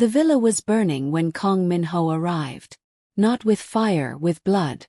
The villa was burning when Kang Min-ho arrived. Not with fire, with blood.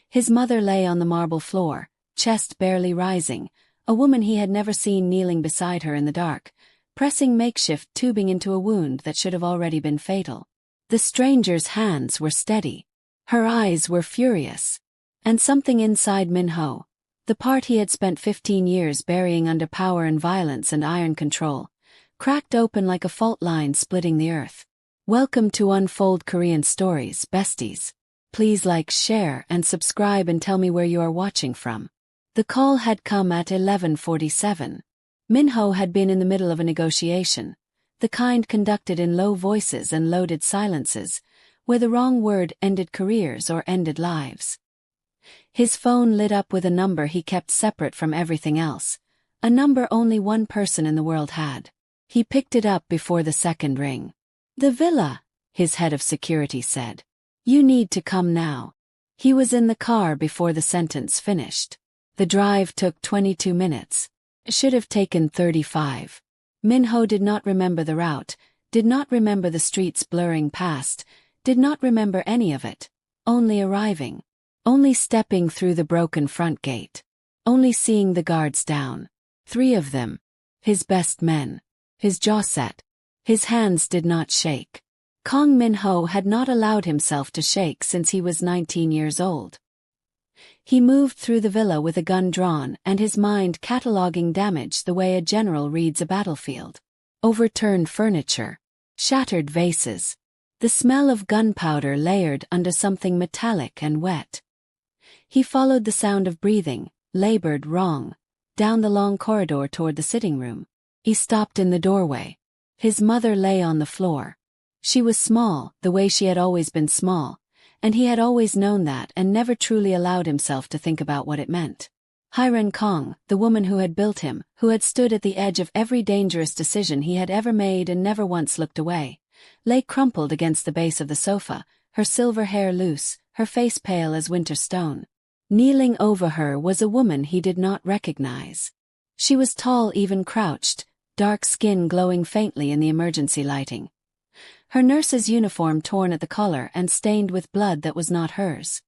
His mother lay on the marble floor, chest barely rising, a woman he had never seen kneeling beside her in the dark, pressing makeshift tubing into a wound that should have already been fatal. The stranger's hands were steady. Her eyes were furious. And something inside Min-ho, the part he had spent 15 years burying under power and violence and iron control, cracked open like a fault line splitting the earth. Welcome to Unfold Korean Stories, besties. Please like, share, and subscribe and tell me where you are watching from. The call had come at 11:47. Min-ho had been in the middle of a negotiation, the kind conducted in low voices and loaded silences, where the wrong word ended careers or ended lives. His phone lit up with a number he kept separate from everything else, a number only one person in the world had. He picked it up before the second ring. "The villa," his head of security said. "You need to come now." He was in the car before the sentence finished. The drive took 22 minutes. It should have taken 35. Min-ho did not remember the route, did not remember the streets blurring past, did not remember any of it. Only arriving. Only stepping through the broken front gate. Only seeing the guards down. 3 of them. His best men. His jaw set. His hands did not shake. Kang Min-ho had not allowed himself to shake since he was 19 years old. He moved through the villa with a gun drawn and his mind cataloging damage the way a general reads a battlefield. Overturned furniture. Shattered vases. The smell of gunpowder layered under something metallic and wet. He followed the sound of breathing, labored wrong, down the long corridor toward the sitting room. He stopped in the doorway. His mother lay on the floor. She was small, the way she had always been small, and he had always known that and never truly allowed himself to think about what it meant. Hiren Kong, the woman who had built him, who had stood at the edge of every dangerous decision he had ever made and never once looked away, lay crumpled against the base of the sofa, her silver hair loose, her face pale as winter stone. Kneeling over her was a woman he did not recognize. She was tall, even crouched, dark skin glowing faintly in the emergency lighting. Her nurse's uniform torn at the collar and stained with blood that was not hers.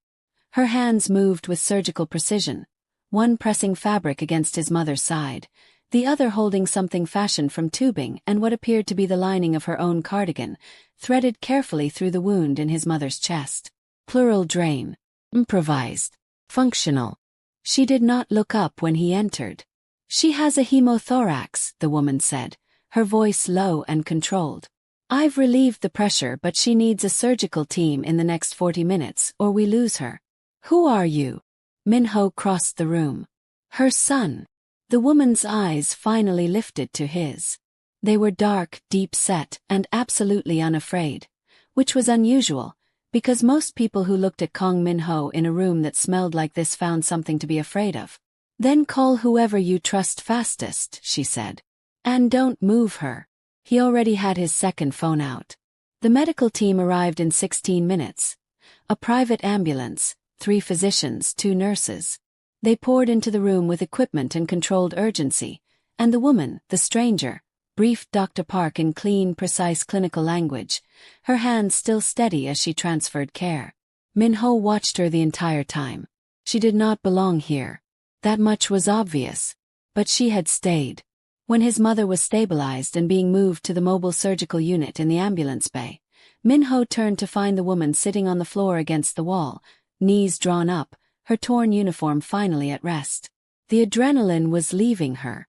Her hands moved with surgical precision, one pressing fabric against his mother's side, the other holding something fashioned from tubing and what appeared to be the lining of her own cardigan, threaded carefully through the wound in his mother's chest. Plural drain. Improvised. Functional. She did not look up when he entered. "She has a hemothorax," the woman said, her voice low and controlled. "I've relieved the pressure, but she needs a surgical team in the next 40 minutes or we lose her." "Who are you?" Min-ho crossed the room. Her son. The woman's eyes finally lifted to his. They were dark, deep-set, and absolutely unafraid, which was unusual, because most people who looked at Kang Min-ho in a room that smelled like this found something to be afraid of. "Then call whoever you trust fastest," she said. "And don't move her." He already had his second phone out. The medical team arrived in 16 minutes. A private ambulance, 3 physicians, 2 nurses. They poured into the room with equipment and controlled urgency, and the woman, the stranger, briefed Dr. Park in clean, precise clinical language, her hands still steady as she transferred care. Min-ho watched her the entire time. She did not belong here. That much was obvious. But she had stayed. When his mother was stabilized and being moved to the mobile surgical unit in the ambulance bay, Min-ho turned to find the woman sitting on the floor against the wall, knees drawn up, her torn uniform finally at rest. The adrenaline was leaving her.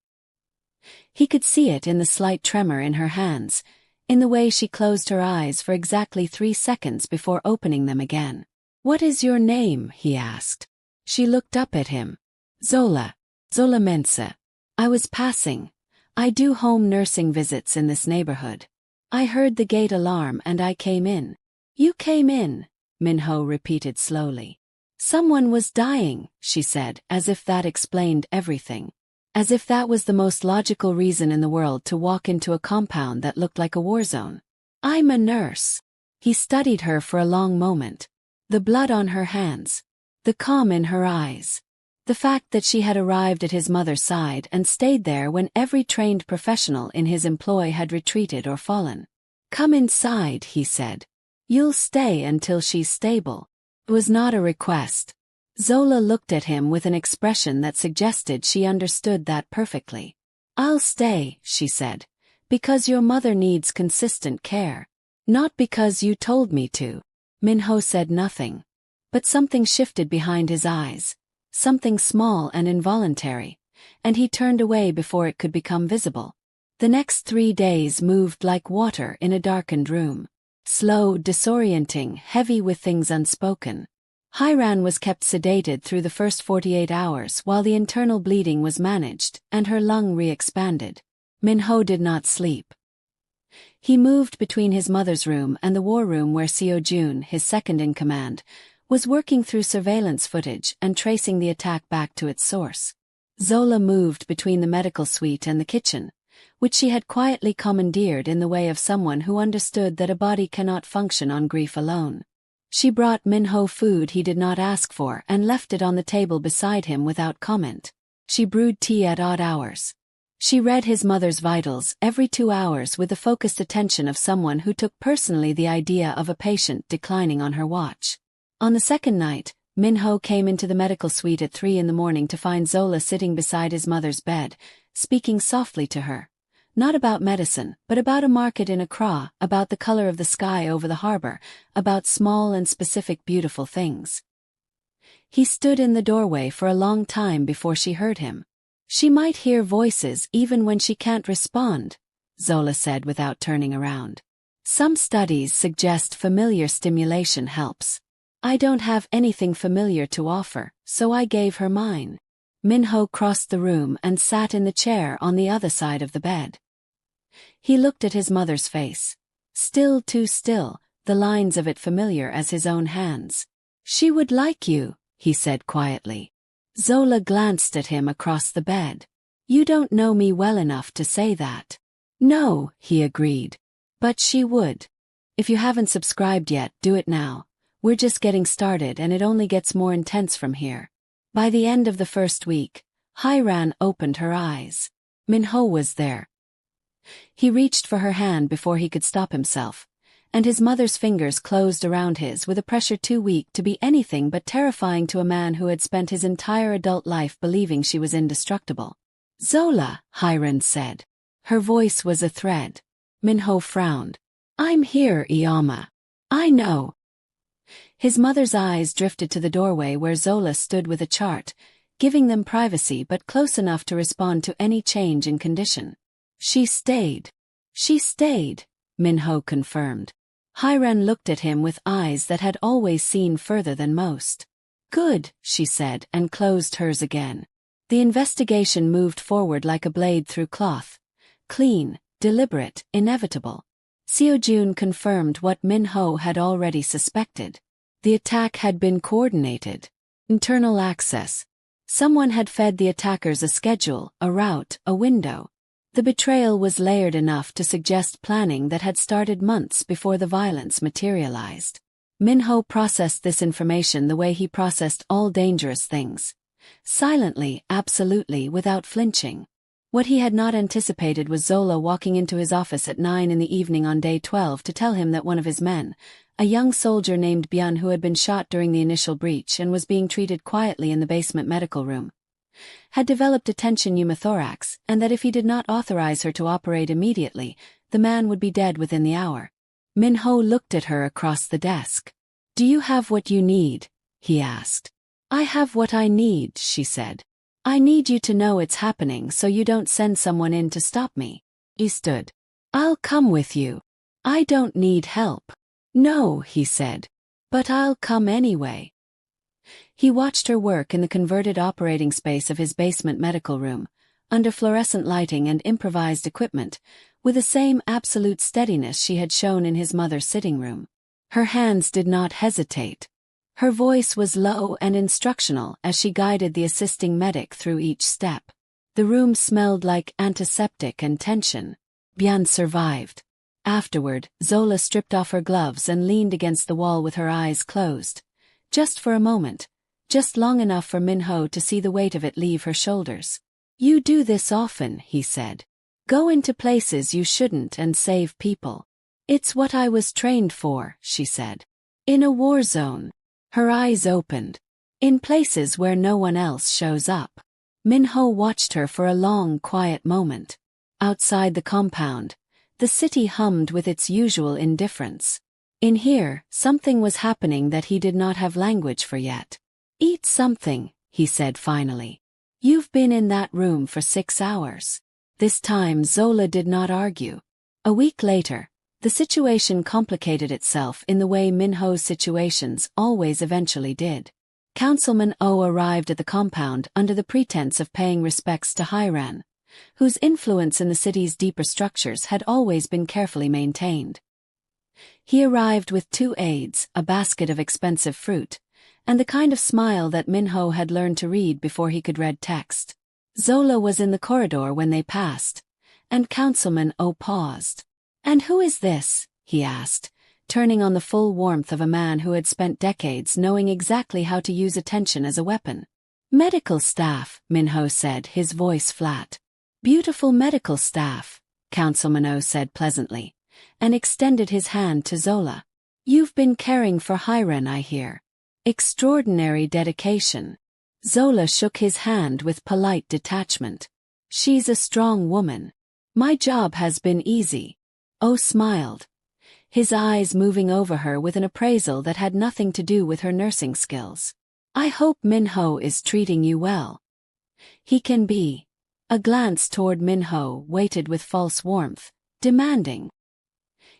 He could see it in the slight tremor in her hands, in the way she closed her eyes for exactly 3 seconds before opening them again. "What is your name?" he asked. She looked up at him. "Zola Mensah. I was passing. I do home nursing visits in this neighborhood. I heard the gate alarm and I came in." "You came in," Min-ho repeated slowly. "Someone was dying," she said, as if that explained everything. As if that was the most logical reason in the world to walk into a compound that looked like a war zone. "I'm a nurse." He studied her for a long moment. The blood on her hands. The calm in her eyes. The fact that she had arrived at his mother's side and stayed there when every trained professional in his employ had retreated or fallen. "Come inside," he said. "You'll stay until she's stable." It was not a request. Zola looked at him with an expression that suggested she understood that perfectly. "I'll stay," she said, "because your mother needs consistent care. Not because you told me to." Min-ho said nothing. But something shifted behind his eyes, something small and involuntary, and he turned away before it could become visible. The next 3 days moved like water in a darkened room. Slow, disorienting, heavy with things unspoken. Hairan was kept sedated through the first 48 hours while the internal bleeding was managed and her lung re-expanded. Min-ho did not sleep. He moved between his mother's room and the war room where Seo-jun, his second-in-command, was working through surveillance footage and tracing the attack back to its source. Zola moved between the medical suite and the kitchen, which she had quietly commandeered in the way of someone who understood that a body cannot function on grief alone. She brought Min-ho food he did not ask for and left it on the table beside him without comment. She brewed tea at odd hours. She read his mother's vitals every 2 hours with the focused attention of someone who took personally the idea of a patient declining on her watch. On the second night, Min-ho came into the medical suite at 3 in the morning to find Zola sitting beside his mother's bed, speaking softly to her. Not about medicine, but about a market in Accra, about the color of the sky over the harbor, about small and specific beautiful things. He stood in the doorway for a long time before she heard him. "She might hear voices even when she can't respond," Zola said without turning around. "Some studies suggest familiar stimulation helps. I don't have anything familiar to offer, so I gave her mine." Min-ho crossed the room and sat in the chair on the other side of the bed. He looked at his mother's face. Still too still, the lines of it familiar as his own hands. "She would like you," he said quietly. Zola glanced at him across the bed. "You don't know me well enough to say that." "No," he agreed. "But she would. If you haven't subscribed yet, do it now. We're just getting started and it only gets more intense from here." By the end of the first week, Hairan opened her eyes. Min-ho was there. He reached for her hand before he could stop himself, and his mother's fingers closed around his with a pressure too weak to be anything but terrifying to a man who had spent his entire adult life believing she was indestructible. "Zola," Hairan said. Her voice was a thread. Min-ho frowned. "I'm here, Iyama. I know." His mother's eyes drifted to the doorway where Zola stood with a chart, giving them privacy but close enough to respond to any change in condition. "She stayed." "She stayed," Min-ho confirmed. Hairan looked at him with eyes that had always seen further than most. "Good," she said and closed hers again. The investigation moved forward like a blade through cloth. Clean, deliberate, inevitable. Seo-jun confirmed what Min-ho had already suspected. The attack had been coordinated. Internal access. Someone had fed the attackers a schedule, a route, a window. The betrayal was layered enough to suggest planning that had started months before the violence materialized. Min-ho processed this information the way he processed all dangerous things. Silently, absolutely, without flinching. What he had not anticipated was Zola walking into his office at 9 in the evening on day 12 to tell him that one of his men, a young soldier named Byun who had been shot during the initial breach and was being treated quietly in the basement medical room, had developed a tension pneumothorax, and that if he did not authorize her to operate immediately, the man would be dead within the hour. Min-ho looked at her across the desk. "Do you have what you need?" he asked. "I have what I need," she said. "I need you to know it's happening so you don't send someone in to stop me." He stood. "I'll come with you. I don't need help." "No," he said. "But I'll come anyway." He watched her work in the converted operating space of his basement medical room, under fluorescent lighting and improvised equipment, with the same absolute steadiness she had shown in his mother's sitting room. Her hands did not hesitate. Her voice was low and instructional as she guided the assisting medic through each step. The room smelled like antiseptic and tension. Byun survived. Afterward, Zola stripped off her gloves and leaned against the wall with her eyes closed. Just for a moment. Just long enough for Min-ho to see the weight of it leave her shoulders. "You do this often," he said. "Go into places you shouldn't and save people." It's what I was trained for, she said. In a war zone. Her eyes opened. In places where no one else shows up. Min-ho watched her for a long, quiet moment. Outside the compound, the city hummed with its usual indifference. In here, something was happening that he did not have language for yet. Eat something, he said finally. You've been in that room for 6 hours. This time Zola did not argue. A week later, the situation complicated itself in the way Min-ho's situations always eventually did. Councilman Oh arrived at the compound under the pretense of paying respects to Hiran, whose influence in the city's deeper structures had always been carefully maintained. He arrived with 2 aides, a basket of expensive fruit, and the kind of smile that Min-ho had learned to read before he could read text. Zola was in the corridor when they passed, and Councilman Oh paused. "And who is this?" he asked, turning on the full warmth of a man who had spent decades knowing exactly how to use attention as a weapon. "Medical staff," Min-ho said, his voice flat. "Beautiful medical staff," Councilman Oh said pleasantly, and extended his hand to Zola. "You've been caring for Hiran, I hear. Extraordinary dedication." Zola shook his hand with polite detachment. "She's a strong woman. My job has been easy." Oh smiled, his eyes moving over her with an appraisal that had nothing to do with her nursing skills. "I hope Min-ho is treating you well." "He can be." A glance toward Min-ho waited with false warmth, demanding.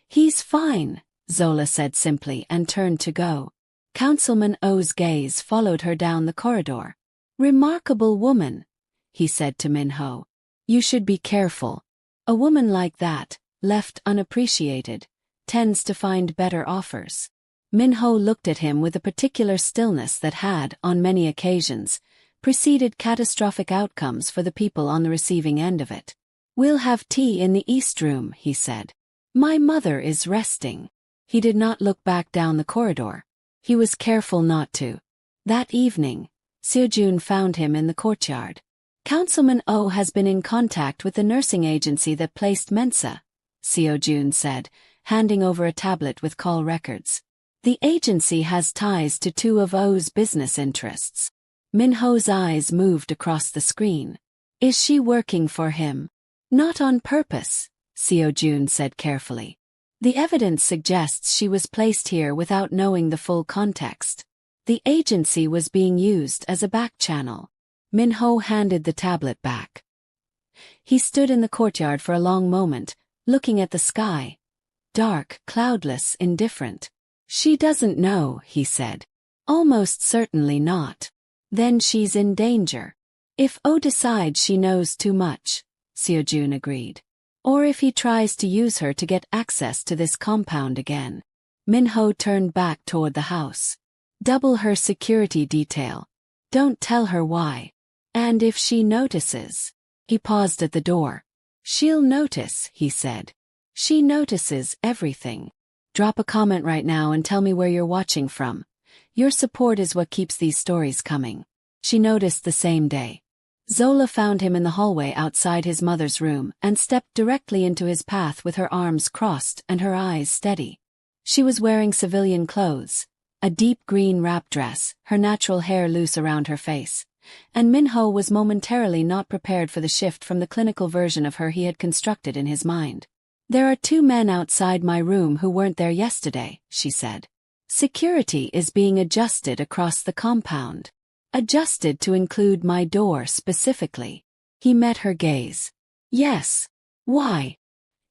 "He's fine," Zola said simply and turned to go. Councilman Oh's gaze followed her down the corridor. "Remarkable woman," he said to Min-ho. "You should be careful. A woman like that, left unappreciated, tends to find better offers." Min-ho looked at him with a particular stillness that had, on many occasions, preceded catastrophic outcomes for the people on the receiving end of it. "We'll have tea in the East Room," he said. "My mother is resting." He did not look back down the corridor. He was careful not to. That evening, Seo-jun found him in the courtyard. "Councilman Oh has been in contact with the nursing agency that placed Mensah," Seo-jun said, handing over a tablet with call records. "The agency has ties to 2 of Oh's business interests." Min-ho's eyes moved across the screen. "Is she working for him?" "Not on purpose," Seo-jun said carefully. "The evidence suggests she was placed here without knowing the full context. The agency was being used as a back channel." Min-ho handed the tablet back. He stood in the courtyard for a long moment, looking at the sky. Dark, cloudless, indifferent. "She doesn't know," he said. "Almost certainly not." "Then she's in danger." "If Oh decides she knows too much," Seo-jun agreed. "Or if he tries to use her to get access to this compound again." Min-ho turned back toward the house. "Double her security detail. Don't tell her why. And if she notices." He paused at the door. "She'll notice," he said. "She notices everything. Drop a comment right now and tell me where you're watching from. Your support is what keeps these stories coming." She noticed the same day. Zola found him in the hallway outside his mother's room and stepped directly into his path with her arms crossed and her eyes steady. She was wearing civilian clothes, a deep green wrap dress, her natural hair loose around her face, and Min-ho was momentarily not prepared for the shift from the clinical version of her he had constructed in his mind. "There are 2 men outside my room who weren't there yesterday," she said. "Security is being adjusted across the compound. Adjusted to include my door specifically." He met her gaze. "Yes. Why?"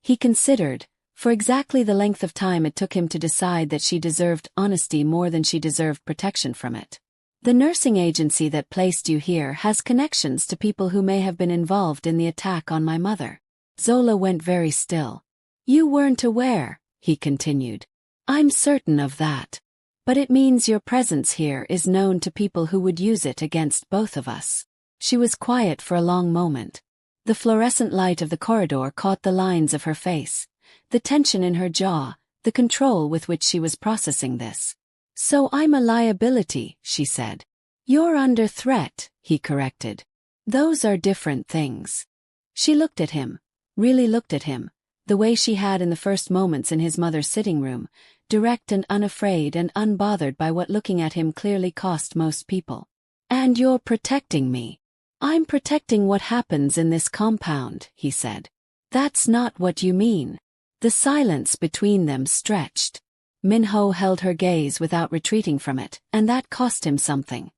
He considered, for exactly the length of time it took him to decide that she deserved honesty more than she deserved protection from it. "The nursing agency that placed you here has connections to people who may have been involved in the attack on my mother." Zola went very still. "You weren't aware," he continued. "I'm certain of that. But it means your presence here is known to people who would use it against both of us." She was quiet for a long moment. The fluorescent light of the corridor caught the lines of her face, the tension in her jaw, the control with which she was processing this. "So I'm a liability," she said. "You're under threat," he corrected. "Those are different things." She looked at him, really looked at him, the way she had in the first moments in his mother's sitting room, direct and unafraid and unbothered by what looking at him clearly cost most people. "And you're protecting me." "I'm protecting what happens in this compound," he said. "That's not what you mean." The silence between them stretched. Min-ho held her gaze without retreating from it, and that cost him something.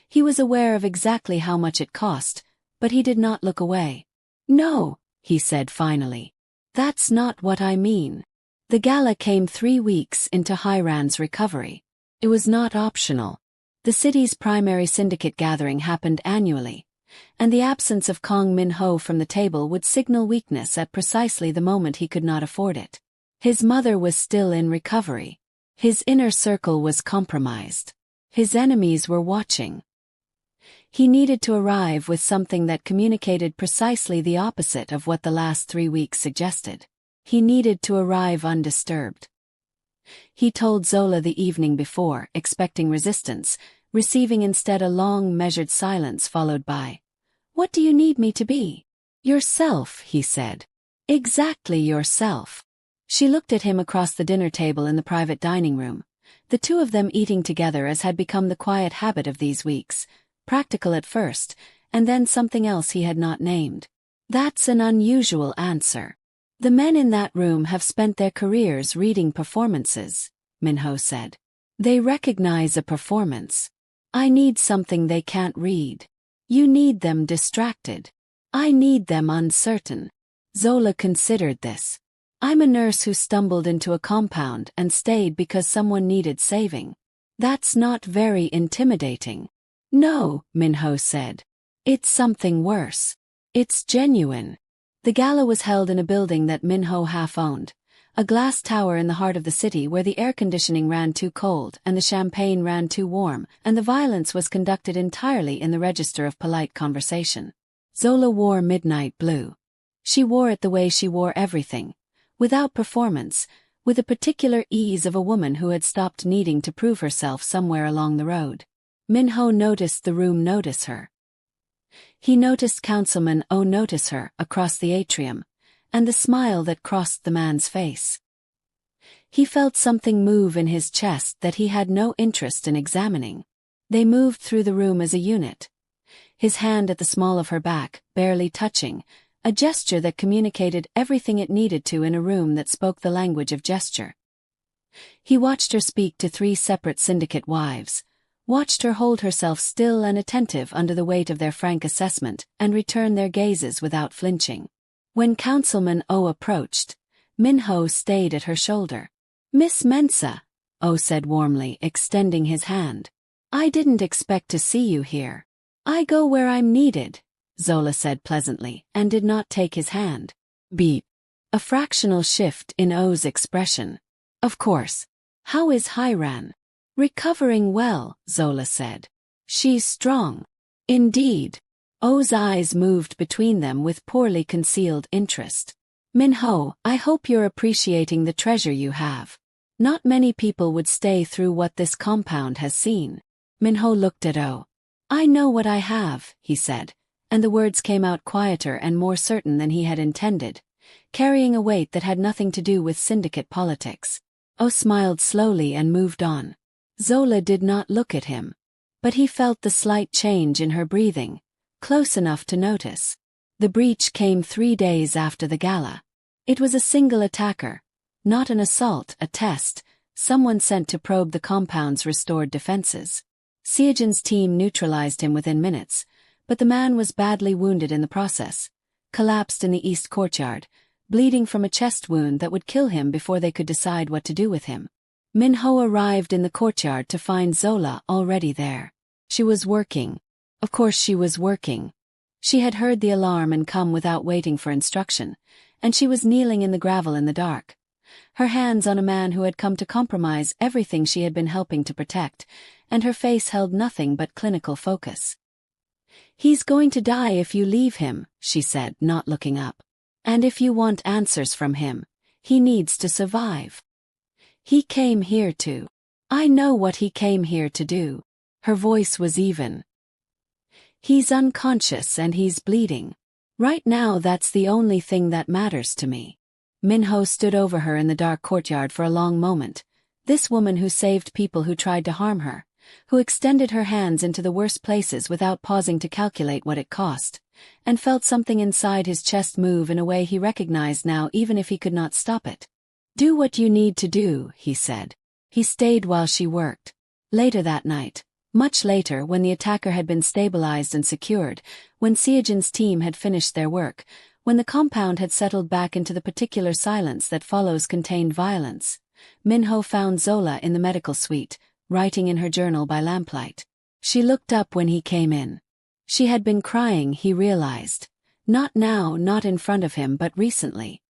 He was aware of exactly how much it cost, but he did not look away. "No," he said finally. "That's not what I mean." The gala came 3 weeks into Hiran's recovery. It was not optional. The city's primary syndicate gathering happened annually, and the absence of Kang Min-ho from the table would signal weakness at precisely the moment he could not afford it. His mother was still in recovery. His inner circle was compromised. His enemies were watching. He needed to arrive with something that communicated precisely the opposite of what the last 3 weeks suggested. He needed to arrive undisturbed. He told Zola the evening before, expecting resistance, receiving instead a long, measured silence followed by, "What do you need me to be?" "Yourself," he said. "Exactly yourself." She looked at him across the dinner table in the private dining room, the two of them eating together as had become the quiet habit of these weeks, practical at first, and then something else he had not named. "That's an unusual answer. The men in that room have spent their careers reading performances," Min-ho said. "They recognize a performance. I need something they can't read. You need them distracted. I need them uncertain." Zola considered this. "I'm a nurse who stumbled into a compound and stayed because someone needed saving. That's not very intimidating." "No," Min-ho said. "It's something worse. It's genuine." The gala was held in a building that Min-ho half-owned, a glass tower in the heart of the city where the air conditioning ran too cold and the champagne ran too warm, and the violence was conducted entirely in the register of polite conversation. Zola wore midnight blue. She wore it the way she wore everything, without performance, with the particular ease of a woman who had stopped needing to prove herself somewhere along the road. Min-ho noticed the room notice her. He noticed Councilman Oh notice her across the atrium, and the smile that crossed the man's face. He felt something move in his chest that he had no interest in examining. They moved through the room as a unit. His hand at the small of her back, barely touching, a gesture that communicated everything it needed to in a room that spoke the language of gesture. He watched her speak to 3 separate syndicate wives, watched her hold herself still and attentive under the weight of their frank assessment and return their gazes without flinching. When Councilman Oh approached, Min-ho stayed at her shoulder. "Miss Mensah," Oh said warmly, extending his hand. "I didn't expect to see you here." "I go where I'm needed," Zola said pleasantly, and did not take his hand. Beep. A fractional shift in Oh's expression. "Of course. How is Hiran?" "Recovering well," Zola said. "She's strong." "Indeed." Oh's eyes moved between them with poorly concealed interest. "Min-ho, I hope you're appreciating the treasure you have. Not many people would stay through what this compound has seen." Min-ho looked at Oh. "I know what I have," he said, and the words came out quieter and more certain than he had intended, carrying a weight that had nothing to do with syndicate politics. Oh smiled slowly and moved on. Zola did not look at him, but he felt the slight change in her breathing, close enough to notice. The breach came 3 days after the gala. It was a single attacker, not an assault, a test, someone sent to probe the compound's restored defenses. Seojin's team neutralized him within minutes, but the man was badly wounded in the process, collapsed in the east courtyard, bleeding from a chest wound that would kill him before they could decide what to do with him. Min-ho arrived in the courtyard to find Zola already there. She was working. Of course she was working. She had heard the alarm and come without waiting for instruction, and she was kneeling in the gravel in the dark, her hands on a man who had come to compromise everything she had been helping to protect, and her face held nothing but clinical focus. "He's going to die if you leave him," she said, not looking up. "And if you want answers from him, he needs to survive. He came here to. I know what he came here to do." Her voice was even. "He's unconscious and he's bleeding. Right now that's the only thing that matters to me." Min-ho stood over her in the dark courtyard for a long moment. This woman who saved people who tried to harm her, who extended her hands into the worst places without pausing to calculate what it cost, and felt something inside his chest move in a way he recognized now even if he could not stop it. "Do what you need to do," he said. He stayed while she worked. Later that night, much later when the attacker had been stabilized and secured, when Seojin's team had finished their work, when the compound had settled back into the particular silence that follows contained violence, Min-ho found Zola in the medical suite, writing in her journal by lamplight. She looked up when he came in. She had been crying, he realized. Not now, not in front of him, but recently.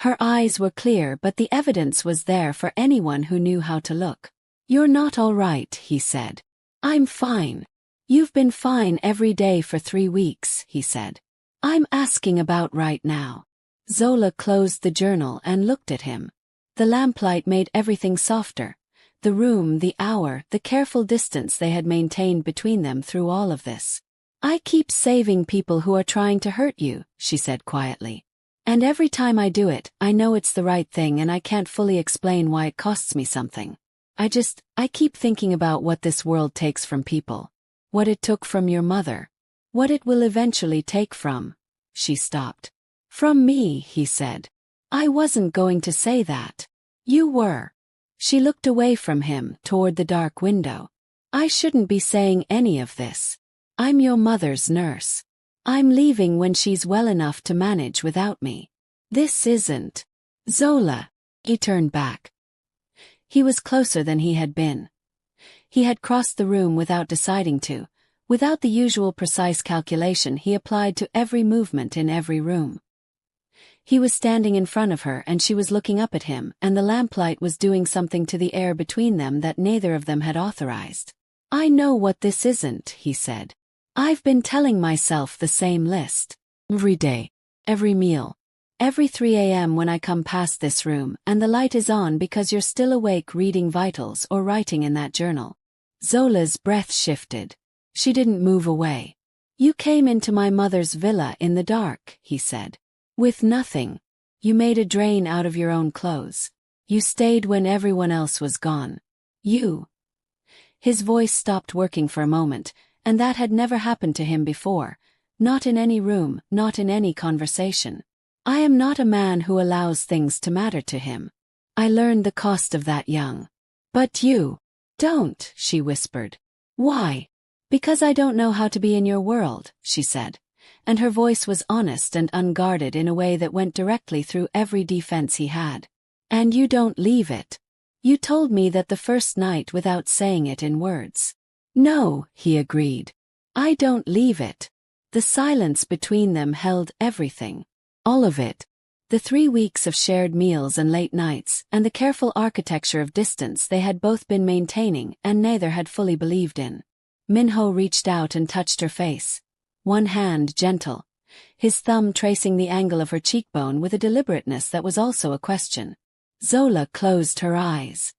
Her eyes were clear, but the evidence was there for anyone who knew how to look. "You're not all right," he said. "I'm fine. You've been fine every day for 3 weeks," he said. "I'm asking about right now." Zola closed the journal and looked at him. The lamplight made everything softer. The room, the hour, the careful distance they had maintained between them through all of this. "I keep saving people who are trying to hurt you," she said quietly. "And every time I do it, I know it's the right thing and I can't fully explain why it costs me something. I keep thinking about what this world takes from people. What it took from your mother. What it will eventually take from..." She stopped. "From me," he said. "I wasn't going to say that. You were." She looked away from him, toward the dark window. "I shouldn't be saying any of this. I'm your mother's nurse. I'm leaving when she's well enough to manage without me. This isn't..." "Zola." He turned back. He was closer than he had been. He had crossed the room without deciding to, without the usual precise calculation he applied to every movement in every room. He was standing in front of her and she was looking up at him, and the lamplight was doing something to the air between them that neither of them had authorized. "I know what this isn't," he said. "I've been telling myself the same list. Every day. Every meal. Every 3 a.m. when I come past this room and the light is on because you're still awake reading vitals or writing in that journal." Zola's breath shifted. She didn't move away. "You came into my mother's villa in the dark," he said. "With nothing. You made a drain out of your own clothes. You stayed when everyone else was gone. You..." His voice stopped working for a moment, and that had never happened to him before. Not in any room, not in any conversation. "I am not a man who allows things to matter to him. I learned the cost of that young. But you..." "Don't," she whispered. "Why?" "Because I don't know how to be in your world," she said. And her voice was honest and unguarded in a way that went directly through every defense he had. "And you don't leave it. You told me that the first night without saying it in words." "No," he agreed. "I don't leave it." The silence between them held everything. All of it. The 3 weeks of shared meals and late nights, and the careful architecture of distance they had both been maintaining and neither had fully believed in. Min-ho reached out and touched her face. One hand gentle, his thumb tracing the angle of her cheekbone with a deliberateness that was also a question. Zola closed her eyes.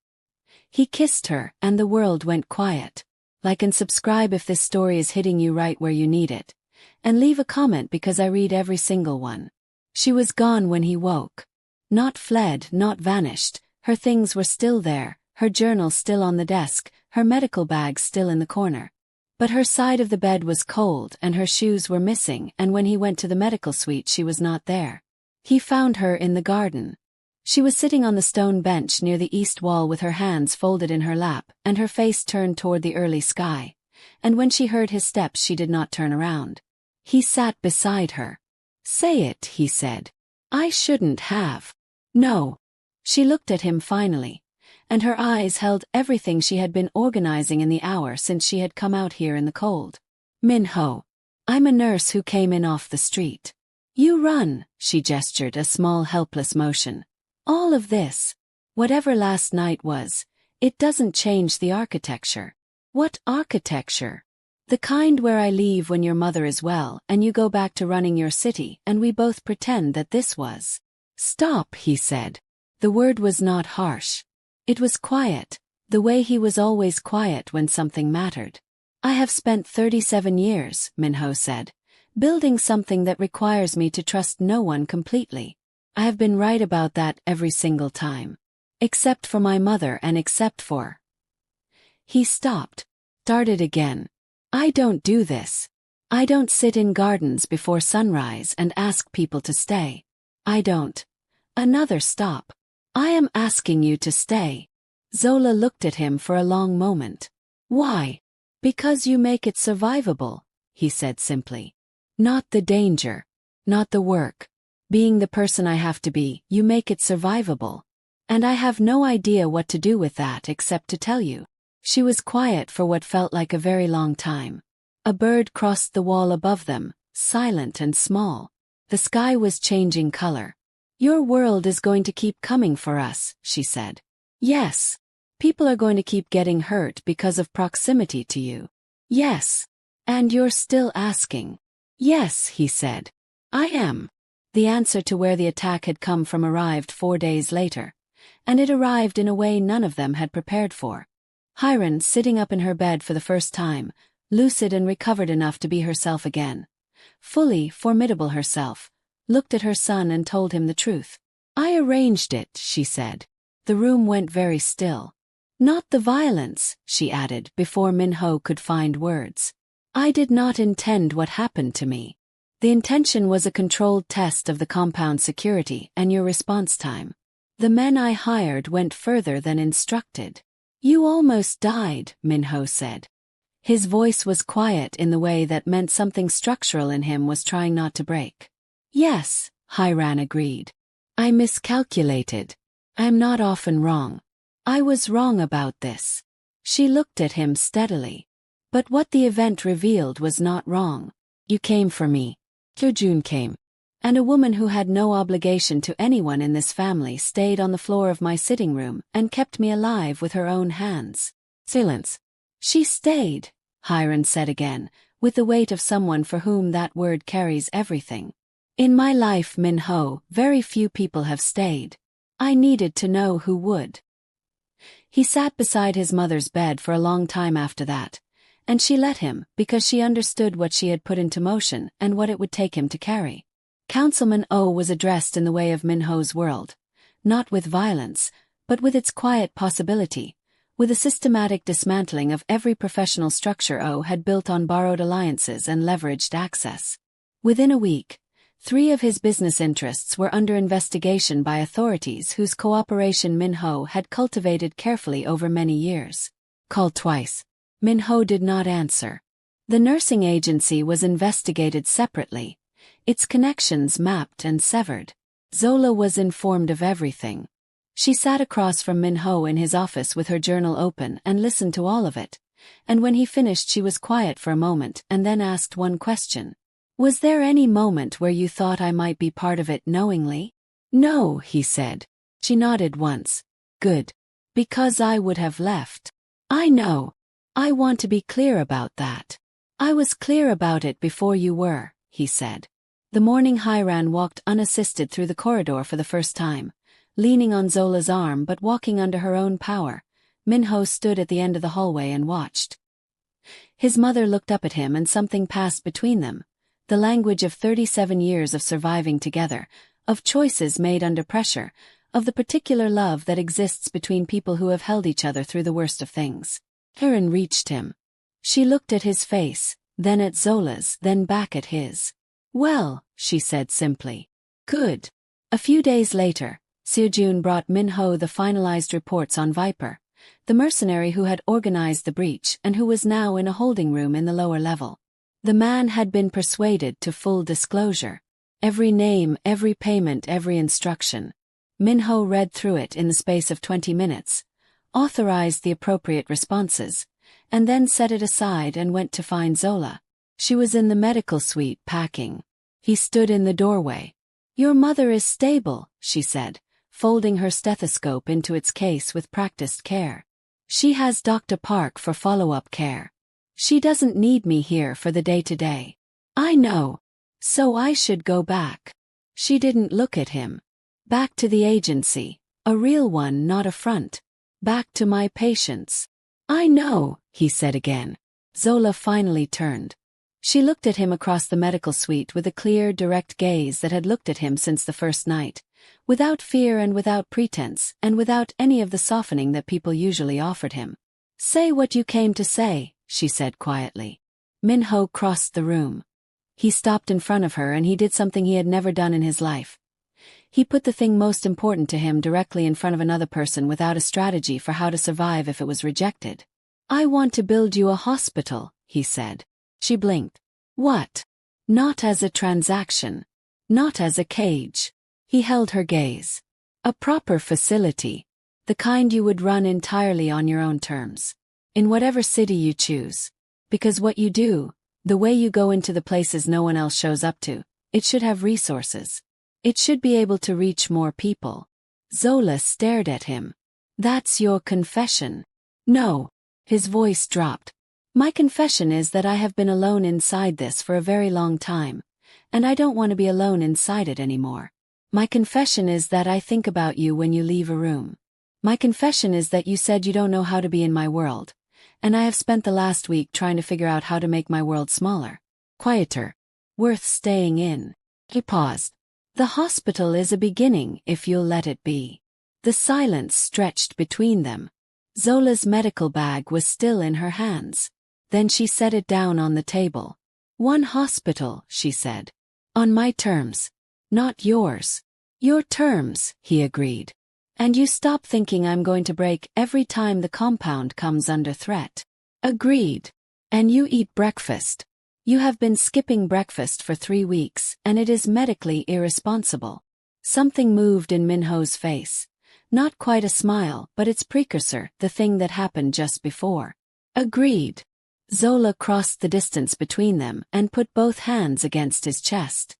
He kissed her, and the world went quiet. Like and subscribe if this story is hitting you right where you need it. And leave a comment because I read every single one. She was gone when he woke. Not fled, not vanished. Her things were still there, her journal still on the desk, her medical bag still in the corner. But her side of the bed was cold and her shoes were missing, and when he went to the medical suite she was not there. He found her in the garden. She was sitting on the stone bench near the east wall with her hands folded in her lap and her face turned toward the early sky. And when she heard his steps she did not turn around. He sat beside her. "Say it," he said. "I shouldn't have." "No." She looked at him finally, and her eyes held everything she had been organizing in the hour since she had come out here in the cold. "Min-ho. I'm a nurse who came in off the street." "You run," she gestured a small helpless motion. "All of this, whatever last night was, it doesn't change the architecture." "What architecture?" "The kind where I leave when your mother is well and you go back to running your city and we both pretend that this was." "Stop," he said. The word was not harsh. It was quiet, the way he was always quiet when something mattered. "I have spent 37 years, Min-ho said, building something that requires me to trust no one completely. I have been right about that every single time. Except for my mother and except for... He stopped. Started again. I don't do this. I don't sit in gardens before sunrise and ask people to stay. I don't. Another stop. I am asking you to stay. Zola looked at him for a long moment. Why? Because you make it survivable, he said simply. Not the danger. Not the work. Being the person I have to be, you make it survivable. And I have no idea what to do with that except to tell you. She was quiet for what felt like a very long time. A bird crossed the wall above them, silent and small. The sky was changing color. Your world is going to keep coming for us, she said. Yes. People are going to keep getting hurt because of proximity to you. Yes. And you're still asking. Yes, he said. I am. The answer to where the attack had come from arrived 4 days later. And it arrived in a way none of them had prepared for. Hiran, sitting up in her bed for the first time, lucid and recovered enough to be herself again. Fully formidable herself, looked at her son and told him the truth. I arranged it, she said. The room went very still. Not the violence, she added before Min-ho could find words. I did not intend what happened to me. The intention was a controlled test of the compound security and your response time. The men I hired went further than instructed. You almost died, Min-ho said. His voice was quiet in the way that meant something structural in him was trying not to break. Yes, Hiran agreed. I miscalculated. I am not often wrong. I was wrong about this. She looked at him steadily. But what the event revealed was not wrong. You came for me. Kyojun came. And a woman who had no obligation to anyone in this family stayed on the floor of my sitting room and kept me alive with her own hands. Silence. She stayed, Hiran said again, with the weight of someone for whom that word carries everything. In my life, Min-ho, very few people have stayed. I needed to know who would. He sat beside his mother's bed for a long time after that, and she let him because she understood what she had put into motion and what it would take him to carry. Councilman O was addressed in the way of Min-ho's world, not with violence, but with its quiet possibility, with a systematic dismantling of every professional structure O had built on borrowed alliances and leveraged access. Within a week, 3 of his business interests were under investigation by authorities whose cooperation Min-ho had cultivated carefully over many years. Called twice. Min-ho did not answer. The nursing agency was investigated separately, its connections mapped and severed. Zola was informed of everything. She sat across from Min-ho in his office with her journal open and listened to all of it, and when he finished she was quiet for a moment and then asked one question. Was there any moment where you thought I might be part of it knowingly? No, he said. She nodded once. Good. Because I would have left. I know. I want to be clear about that. I was clear about it before you were, he said. The morning Hiran walked unassisted through the corridor for the first time, leaning on Zola's arm but walking under her own power. Min-ho stood at the end of the hallway and watched. His mother looked up at him and something passed between them. The language of 37 years of surviving together, of choices made under pressure, of the particular love that exists between people who have held each other through the worst of things. Hiran reached him. She looked at his face, then at Zola's, then back at his. Well, she said simply. Good. A few days later, Seojun brought Min-ho the finalized reports on Viper, the mercenary who had organized the breach and who was now in a holding room in the lower level. The man had been persuaded to full disclosure. Every name, every payment, every instruction. Min-ho read through it in the space of 20 minutes, authorized the appropriate responses, and then set it aside and went to find Zola. She was in the medical suite packing. He stood in the doorway. Your mother is stable, she said, folding her stethoscope into its case with practiced care. She has Dr. Park for follow-up care. She doesn't need me here for the day-to-day. I know. So I should go back. She didn't look at him. Back to the agency. A real one, not a front. Back to my patients. I know, he said again. Zola finally turned. She looked at him across the medical suite with a clear, direct gaze that had looked at him since the first night, Without fear and without pretense, and without any of the softening that people usually offered him. "Say what you came to say," she said quietly. Min-ho crossed the room. He stopped in front of her and he did something he had never done in his life. He put the thing most important to him directly in front of another person without a strategy for how to survive if it was rejected. "I want to build you a hospital," he said. She blinked. "What?" "Not as a transaction. Not as a cage." He held her gaze. "A proper facility. The kind you would run entirely on your own terms. In whatever city you choose. Because what you do, the way you go into the places no one else shows up to, it should have resources. It should be able to reach more people." Zola stared at him. "That's your confession." "No." His voice dropped. "My confession is that I have been alone inside this for a very long time, and I don't want to be alone inside it anymore. My confession is that I think about you when you leave a room. My confession is that you said you don't know how to be in my world, and I have spent the last week trying to figure out how to make my world smaller, quieter, worth staying in." He paused. "The hospital is a beginning if you'll let it be." The silence stretched between them. Zola's medical bag was still in her hands. Then she set it down on the table. "One hospital," she said. "On my terms. Not yours." "Your terms," he agreed. "And you stop thinking I'm going to break every time the compound comes under threat." "Agreed." "And you eat breakfast. You have been skipping breakfast for 3 weeks, and it is medically irresponsible." Something moved in Min-ho's face. Not quite a smile, but its precursor, the thing that happened just before. "Agreed." Zola crossed the distance between them and put both hands against his chest.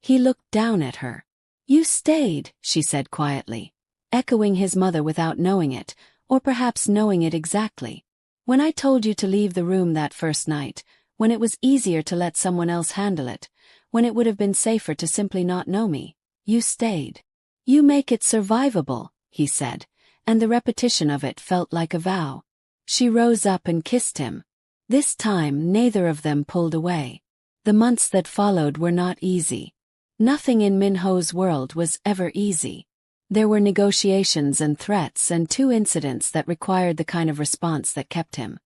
He looked down at her. "You stayed," she said quietly, echoing his mother without knowing it, or perhaps knowing it exactly. "When I told you to leave the room that first night, when it was easier to let someone else handle it, when it would have been safer to simply not know me, you stayed. You make it survivable," he said, and the repetition of it felt like a vow. She rose up and kissed him. This time neither of them pulled away. The months that followed were not easy. Nothing in Min-ho's world was ever easy. There were negotiations and threats and 2 incidents that required the kind of response that kept him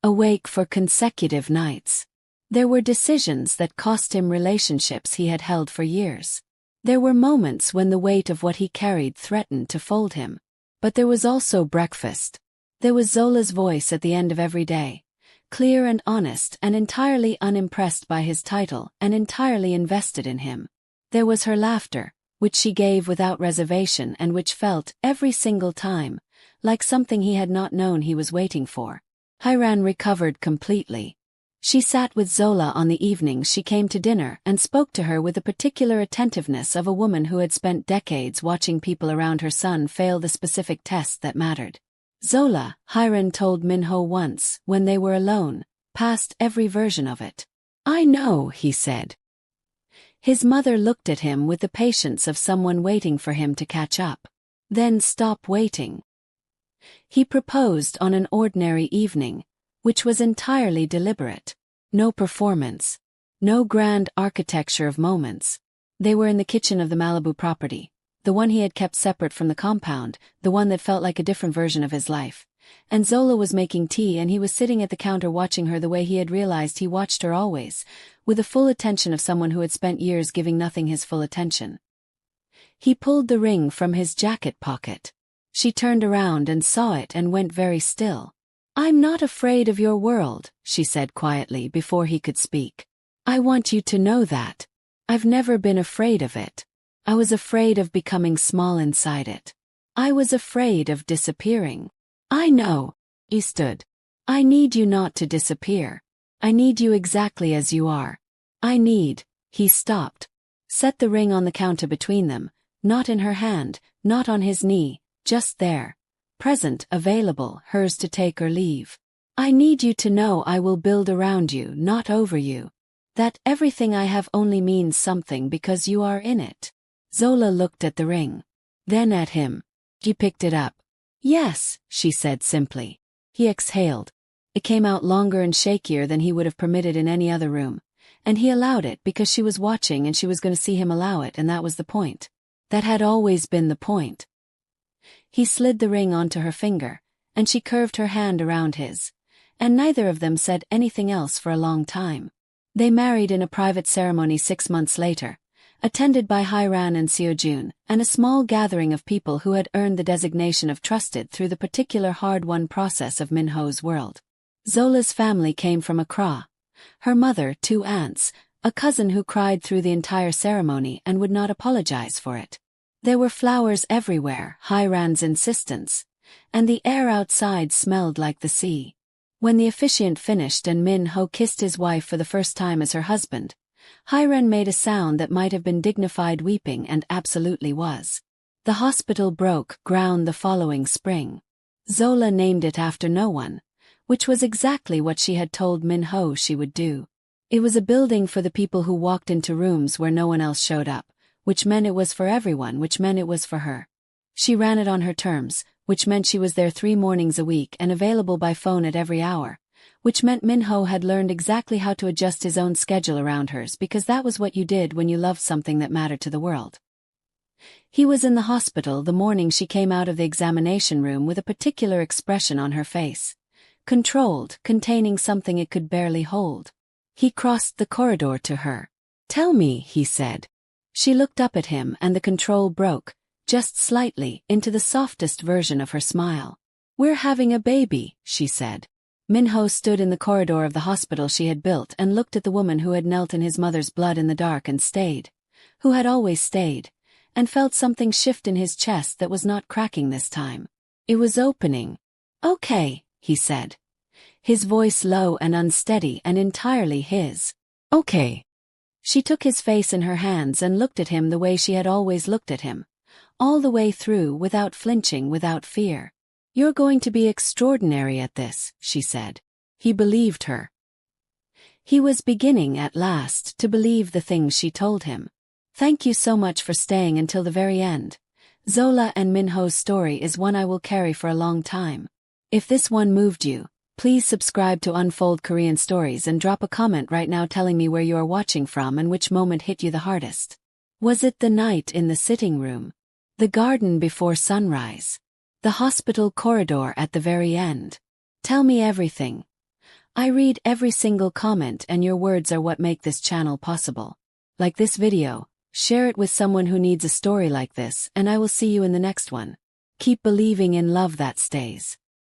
awake for consecutive nights. There were decisions that cost him relationships he had held for years. There were moments when the weight of what he carried threatened to fold him. But there was also breakfast. There was Zola's voice at the end of every day, clear and honest and entirely unimpressed by his title and entirely invested in him. There was her laughter, which she gave without reservation and which felt, every single time, like something he had not known he was waiting for. Hiran recovered completely. She sat with Zola on the evenings she came to dinner and spoke to her with the particular attentiveness of a woman who had spent decades watching people around her son fail the specific test that mattered. Zola, Hiran told Min-ho once, when they were alone, passed every version of it. "I know," he said. His mother looked at him with the patience of someone waiting for him to catch up. "Then stop waiting." He proposed on an ordinary evening, which was entirely deliberate. No performance. No grand architecture of moments. They were in the kitchen of the Malibu property, the one he had kept separate from the compound, the one that felt like a different version of his life. And Zola was making tea and he was sitting at the counter watching her the way he had realized he watched her always, with the full attention of someone who had spent years giving nothing his full attention. He pulled the ring from his jacket pocket. She turned around and saw it and went very still. "I'm not afraid of your world," she said quietly before he could speak. "I want you to know that. I've never been afraid of it. I was afraid of becoming small inside it. I was afraid of disappearing." "I know." He stood. "I need you not to disappear. I need you exactly as you are. I need—" He stopped. Set the ring on the counter between them, not in her hand, not on his knee, just there. Present, available, hers to take or leave. "I need you to know I will build around you, not over you. That everything I have only means something because you are in it." Zola looked at the ring. Then at him. He picked it up. "Yes," she said simply. He exhaled. It came out longer and shakier than he would have permitted in any other room. And he allowed it because she was watching and she was going to see him allow it, and that was the point. That had always been the point. He slid the ring onto her finger, and she curved her hand around his, and neither of them said anything else for a long time. They married in a private ceremony 6 months later, attended by Hye-ran and Seo-jun, and a small gathering of people who had earned the designation of trusted through the particular hard-won process of Min-ho's world. Zola's family came from Accra. Her mother, 2 aunts, a cousin who cried through the entire ceremony and would not apologize for it. There were flowers everywhere, Hye-ran's insistence, and the air outside smelled like the sea. When the officiant finished and Min-ho kissed his wife for the first time as her husband, Hye-ran made a sound that might have been dignified weeping and absolutely was. The hospital broke ground the following spring. Zola named it after no one, which was exactly what she had told Min-ho she would do. It was a building for the people who walked into rooms where no one else showed up, which meant it was for everyone, which meant it was for her. She ran it on her terms, which meant she was there 3 mornings a week and available by phone at every hour, which meant Min-ho had learned exactly how to adjust his own schedule around hers because that was what you did when you loved something that mattered to the world. He was in the hospital the morning she came out of the examination room with a particular expression on her face. Controlled, containing something it could barely hold. He crossed the corridor to her. "Tell me," he said. She looked up at him and the control broke, just slightly, into the softest version of her smile. "We're having a baby," she said. Min-ho stood in the corridor of the hospital she had built and looked at the woman who had knelt in his mother's blood in the dark and stayed, who had always stayed, and felt something shift in his chest that was not cracking this time. It was opening. "Okay," he said. His voice low and unsteady and entirely his. "Okay." She took his face in her hands and looked at him the way she had always looked at him, all the way through, without flinching, without fear. "You're going to be extraordinary at this," she said. He believed her. He was beginning, at last, to believe the things she told him. "Thank you so much for staying until the very end. Zola and Min-ho's story is one I will carry for a long time. If this one moved you, please subscribe to Unfold Korean Stories and drop a comment right now telling me where you are watching from and which moment hit you the hardest. Was it the night in the sitting room? The garden before sunrise? The hospital corridor at the very end? Tell me everything. I read every single comment and your words are what make this channel possible. Like this video, share it with someone who needs a story like this, and I will see you in the next one. Keep believing in love that stays.